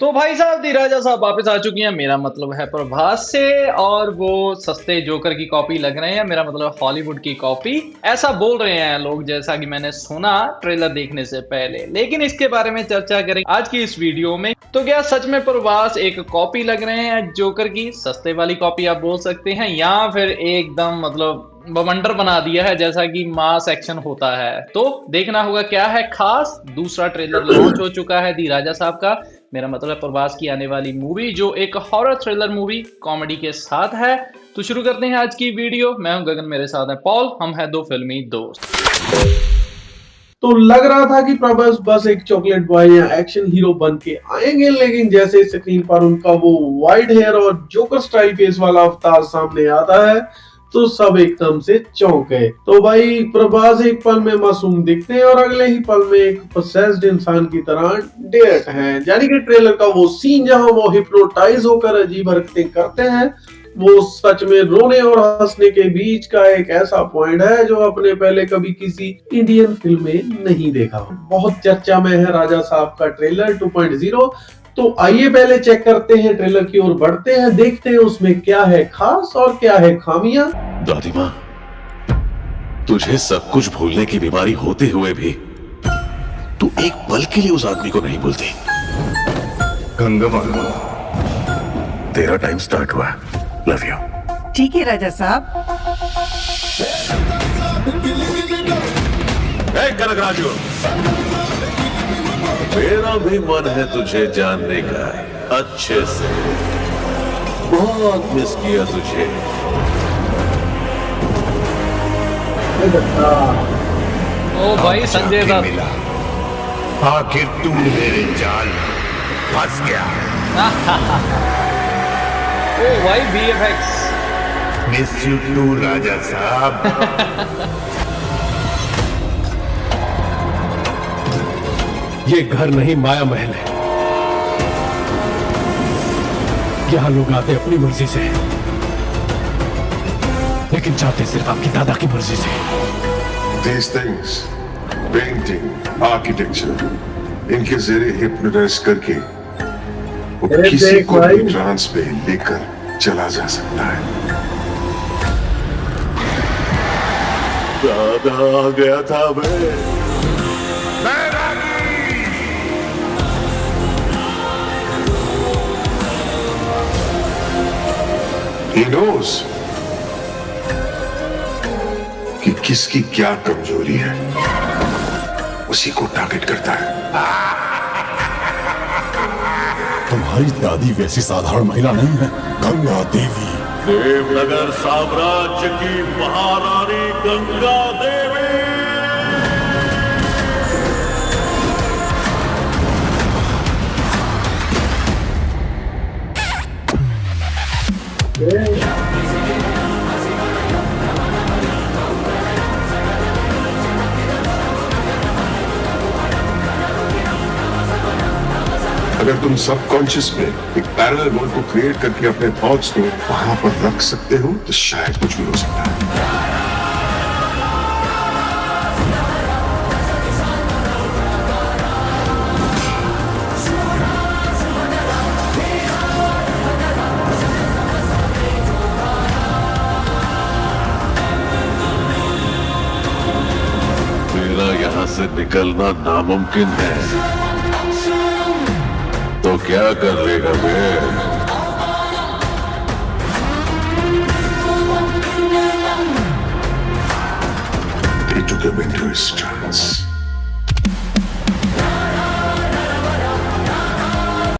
तो भाई साहब दी राजा साहब वापस आ चुकी हैं। मेरा मतलब है प्रभास से, और वो सस्ते जोकर की कॉपी लग रहे हैं। मेरा मतलब हॉलीवुड की कॉपी, ऐसा बोल रहे हैं लोग, जैसा कि मैंने सुना ट्रेलर देखने से पहले। लेकिन इसके बारे में चर्चा करेंगे आज की इस वीडियो में। तो क्या सच में प्रभास एक कॉपी लग रहे हैं जोकर की, सस्ते वाली कॉपी आप बोल सकते हैं, या फिर एकदम मतलब बवंडर बना दिया है जैसा कि मास एक्शन होता है? तो देखना होगा क्या है खास। दूसरा ट्रेलर लॉन्च हो चुका है दी राजा साहब का, मेरा मतलब है प्रभास की आने वाली मूवी, जो एक हॉरर थ्रिलर मूवी कॉमेडी के साथ है। तो शुरू करते हैं आज की वीडियो। मैं हूं गगन, मेरे साथ है पॉल, हम हैं दो फिल्मी दोस्त। तो लग रहा था कि प्रभास बस एक चॉकलेट बॉय या एक्शन हीरो बन के आएंगे, लेकिन जैसे स्क्रीन पर उनका वो वाइड हेयर और जोकर स्टाइल फेस वाला अवतार सामने आता है तो सब एकदम से चौंक गए। तो भाई प्रभास एक पल में मासूम दिखते हैं और अगले ही पल में एक पोसेस्ड इंसान की तरह डेट है। यानी कि ट्रेलर का वो सीन जहां वो हिप्नोटाइज होकर अजीब हरकतें करते हैं, वो सच में रोने और हंसने के बीच का एक ऐसा पॉइंट है जो आपने पहले कभी किसी इंडियन फिल्म में नहीं देखा। बहुत चर्चा में है राजा साहब का ट्रेलर 2.0। तो आइए पहले चेक करते हैं, ट्रेलर की ओर बढ़ते हैं, देखते हैं उसमें क्या है खास और क्या है खामियां। दादी माँ, तुझे सब कुछ भूलने की बीमारी होते हुए भी तू एक पल के लिए उस आदमी को नहीं भूलती। गंगम्मा, तेरा टाइम स्टार्ट हुआ। Love you. ठीक है राजा साहब। कनकराजू, मेरा भी मन है तुझे जानने का अच्छे से। बहुत मिस किया तुझे। ओ भाई संजय दत्त, आखिर तू मेरे जाल में फंस गया। ओ भाई VFX। मिस यू टू राजा साहब। ये घर नहीं माया महल है। यहां लोग आते अपनी मर्जी से, लेकिन जाते सिर्फ आपकी दादा की मर्जी से। These things, painting, architecture, इनके जरिए हिप्नोटाइज करके वो किसी को भी ट्रांस पे लेकर चला जा सकता है। दादा आ गया था मैं। He knows कि किसकी क्या कमजोरी है, उसी को टारगेट करता है। तुम्हारी दादी वैसी साधारण महिला नहीं है, गंगा देवी। देवनगर साम्राज्य की महारानी गंगा देवी। अगर तुम सबकॉन्शियस में एक पैरेलल वर्ल्ड को क्रिएट करके अपने थॉट्स को वहां पर रख सकते हो तो शायद कुछ भी हो सकता है। मेरा यहाँ से निकलना नामुमकिन है, तो क्या कर लेगा बे? They took him into his trance.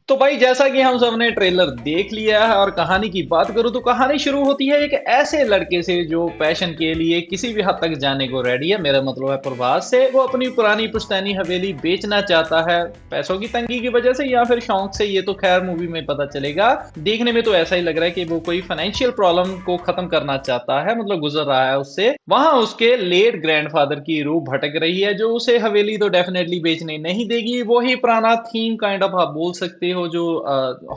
तो भाई जैसा कि हम सब ने ट्रेलर देख लिया है, और कहानी की बात करूं तो कहानी शुरू होती है एक ऐसे लड़के से जो पैशन के लिए किसी भी हद तक जाने को रेडी है। मेरा मतलब है प्रभास से। वो अपनी पुरानी पुश्तैनी हवेली बेचना चाहता है, पैसों की तंगी की वजह से या फिर शौक से, ये तो खैर मूवी में पता चलेगा। देखने में तो ऐसा ही लग रहा है कि वो कोई फाइनेंशियल प्रॉब्लम को खत्म करना चाहता है, मतलब गुजर रहा है उससे। वहां उसके लेट ग्रैंडफादर की रूह भटक रही है, जो उसे हवेली तो डेफिनेटली बेचने नहीं देगी। वही पुराना थीम काइंड ऑफ आप बोल सकते हो, हो जो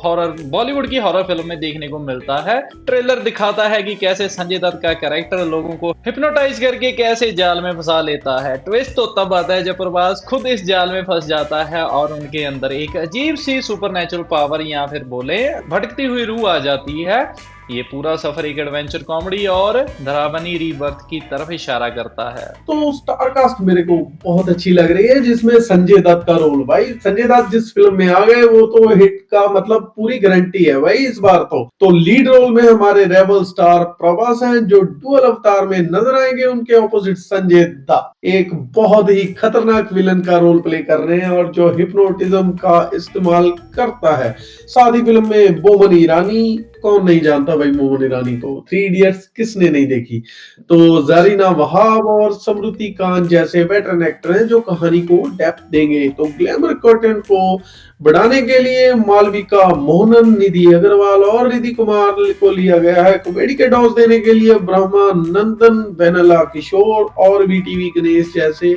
हॉरर बॉलीवुड की हॉरर फिल्म में देखने को मिलता है। ट्रेलर दिखाता है कि कैसे संजय दत्त का कैरेक्टर लोगों को हिप्नोटाइज करके कैसे जाल में फंसा लेता है। ट्विस्ट तो तब आता है जब प्रभास खुद इस जाल में फंस जाता है और उनके अंदर एक अजीब सी सुपरनेचुरल पावर या फिर बोले भटकती हुई रूह आ जाती है। ये पूरा सफर एक एडवेंचर कॉमेडी और डरावनी रीबर्थ की तरफ इशारा करता है। तो स्टारकास्ट मेरे को बहुत अच्छी लग रही है, जिसमें संजय दत्त का रोल, भाई संजय दत्त जिस फिल्म में आ गए वो तो हिट का मतलब पूरी गारंटी है भाई इस बार। तो लीड रोल में हमारे रेबल स्टार प्रभास हैं, जो डुअल अवतार में नजर आएंगे। उनके ऑपोजिट संजय दत्त एक बहुत ही खतरनाक विलन का रोल प्ले कर रहे हैं और जो हिप्नोटिज्म का इस्तेमाल करता है। साथ ही फिल्म में बोमन ईरानी, कौन नहीं जानता भाई मोहन ईरानी को, 3 इडियट्स किसने नहीं देखी। तो जारीना वहाब और समृति कांत जैसे वेटरन एक्टर हैं जो कहानी को डेप्थ देंगे। तो ग्लैमर कंटेंट को बढ़ाने के लिए मालविका मोहनन, निधि अग्रवाल और रिद्धि कुमार को लिया गया है। कॉमेडी के डोज देने के लिए ब्रह्मा नंदन, वेनला किशोर और वीटीवी गणेश जैसे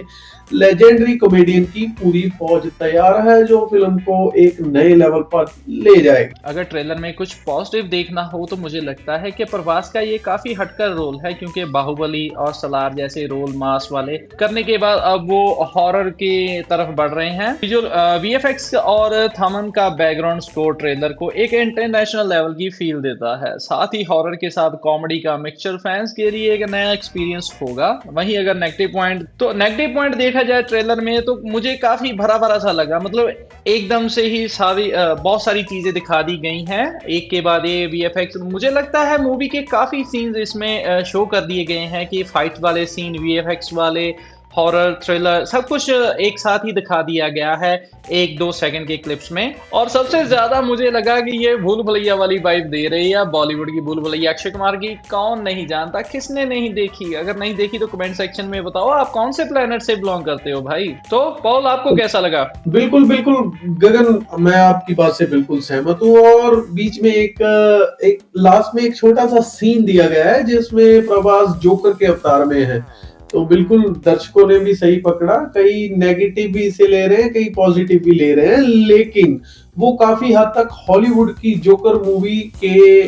लेजेंडरी कॉमेडियन की पूरी फौज तैयार है, जो फिल्म को एक नए लेवल पर ले जाएगी। अगर ट्रेलर में कुछ पॉजिटिव देखना हो तो मुझे लगता है कि प्रभास का ये काफी हटकर रोल है, क्योंकि बाहुबली और सलार जैसे रोल मास वाले करने के बाद अब वो हॉरर की तरफ बढ़ रहे हैं। जो वीएफएक्स और थमन का बैकग्राउंड स्कोर ट्रेलर को एक इंटरनेशनल लेवल की फील देता है। साथ ही हॉरर के साथ कॉमेडी का मिक्सचर फैंस के लिए एक नया एक्सपीरियंस होगा। वहीं अगर नेगेटिव पॉइंट देखा जाए ट्रेलर में तो मुझे काफी भरा भरा सा लगा। मतलब एकदम से ही बहुत सारी चीजें दिखा दी गई हैं एक के बाद ये वीएफएक्स। मुझे लगता है मूवी के काफी सीन्स इसमें शो कर दिए गए हैं कि फाइट वाले सीन, वीएफएक्स वाले, हॉरर, थ्रिलर, सब कुछ एक साथ ही दिखा दिया गया है 1-2 सेकंड के क्लिप्स में। और सबसे ज्यादा मुझे लगा कि ये भूल भुलैया वाली वाइब दे रही है, बॉलीवुड की भूल भुलैया अक्षय कुमार की। कौन नहीं जानता, किसने नहीं देखी? अगर नहीं देखी तो कमेंट सेक्शन में बताओ आप कौन से प्लेनेट से बिलोंग करते हो भाई। तो पॉल, आपको कैसा लगा? बिल्कुल गगन, मैं आपकी बात से बिल्कुल सहमत हूँ। और बीच में एक लास्ट में एक छोटा सा सीन दिया गया है जिसमें प्रभास जोकर के अवतार में है। तो बिल्कुल दर्शकों ने भी सही पकड़ा, कई नेगेटिव भी इसे ले रहे हैं, कई पॉजिटिव भी ले रहे हैं, लेकिन वो काफी हद तक हॉलीवुड की जोकर मूवी के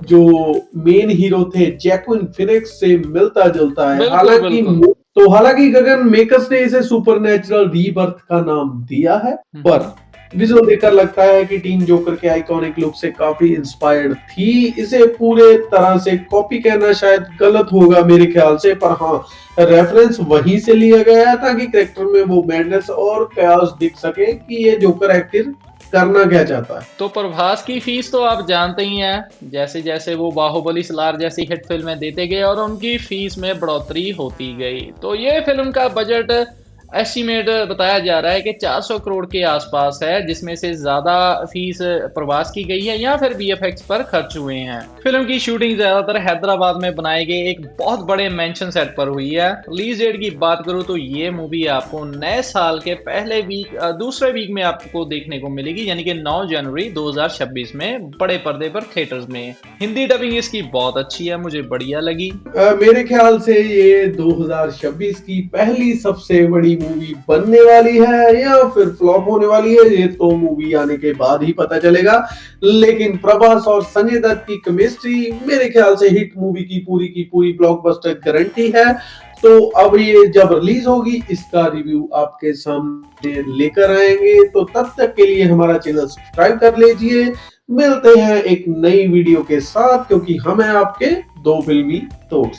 जो मेन हीरो थे जैक्विन फिनिक्स से मिलता जुलता है। हालांकि गगन, मेकर्स ने इसे सुपरनैचुरल रीबर्थ का नाम दिया है, पर विजुअल देखकर लगता है कि टीम जोकर के आइकॉनिक लुक से काफी इंस्पायर्ड थी। इसे पूरे तरह से कॉपी कहना शायद गलत होगा मेरे ख्याल से, पर हाँ, रेफरेंस वहीं से लिया गया है ताकि कैरेक्टर में वो मैडनेस और chaos दिख सके कि ये जोकर एक्टर करना क्या चाहता है। तो प्रभास की फीस तो आप जानते ही हैं, जैसे जैसे वो बाहुबली, सलार जैसी हिट फिल्में देते गए और उनकी फीस में बढ़ोतरी होती गई। तो ये फिल्म का बजट एस्टिमेट बताया जा रहा है कि 400 करोड़ के आसपास है, जिसमें से ज्यादा फीस प्रभास की गई है या फिर वीएफएक्स पर खर्च हुए हैं। फिल्म की शूटिंग ज्यादातर हैदराबाद में बनाए गए एक बहुत बड़े मेंशन सेट पर हुई है। रिलीज डेट की बात करूं तो ये मूवी आपको नए साल के पहले दूसरे वीक में आपको देखने को मिलेगी, यानी कि 9 जनवरी 2026 में बड़े पर्दे पर थिएटर्स में। हिंदी डबिंग इसकी बहुत अच्छी है, मुझे बढ़िया लगी। मेरे ख्याल से ये 2026 की पहली सबसे बड़ी मूवी बनने वाली है या फिर फ्लॉप होने वाली है, ये तो मूवी आने के बाद ही पता चलेगा। लेकिन प्रभास और संजय दत्त की केमिस्ट्री मेरे ख्याल से हिट मूवी की पूरी ब्लॉकबस्टर गारंटी है। तो अब ये जब रिलीज होगी इसका रिव्यू आपके सामने लेकर आएंगे। तो तब तक के लिए हमारा चैनल सब्सक्राइब कर लीजिए। मिलते हैं एक नई वीडियो के साथ, क्योंकि हम हैं आपके 2 फिल्मी दोस्त।